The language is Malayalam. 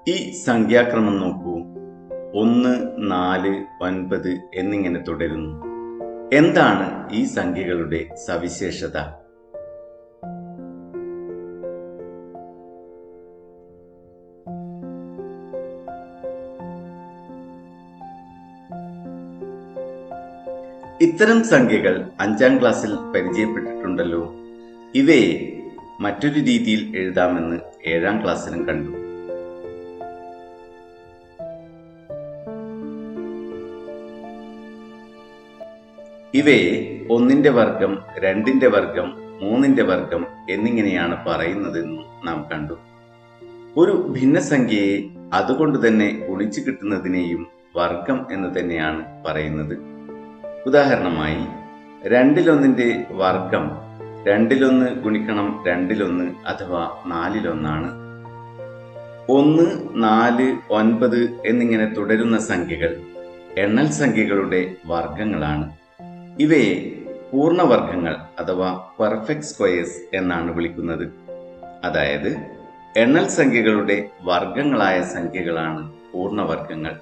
ഈ സംഖ്യാക്രമം നോക്കൂ. 1, 4, 9 എന്നിങ്ങനെ തുടരുന്നു. എന്താണ് ഈ സംഖ്യകളുടെ സവിശേഷത? ഇത്തരം സംഖ്യകൾ 5ാം ക്ലാസ്സിൽ പരിചയപ്പെട്ടിട്ടുണ്ടല്ലോ. ഇവയെ മറ്റൊരു രീതിയിൽ എഴുതാമെന്ന് 7ാം ക്ലാസ്സിലും കണ്ടു. ഇവയെ 1ന്റെ വർഗം, 2ന്റെ വർഗം, 3ന്റെ വർഗം എന്നിങ്ങനെയാണ് പറയുന്നതെന്നും നാം കണ്ടു. ഒരു ഭിന്നസംഖ്യയെ അതുകൊണ്ട് തന്നെ ഗുണിച്ചു കിട്ടുന്നതിനെയും വർഗം എന്ന് തന്നെയാണ് പറയുന്നത്. ഉദാഹരണമായി 2-1ന്റെ വർഗം 2-1 ഗുണിക്കണം 2-1 അഥവാ 4-1 1, 4, 9 എന്നിങ്ങനെ തുടരുന്ന സംഖ്യകൾ എണ്ണൽ സംഖ്യകളുടെ വർഗങ്ങളാണ്. ഇവയെ പൂർണ്ണവർഗങ്ങൾ അഥവാ പെർഫെക്റ്റ് സ്ക്വയേഴ്സ് എന്നാണ് വിളിക്കുന്നത്. അതായത് എണ്ണൽ സംഖ്യകളുടെ വർഗങ്ങളായ സംഖ്യകളാണ് പൂർണ്ണവർഗങ്ങൾ.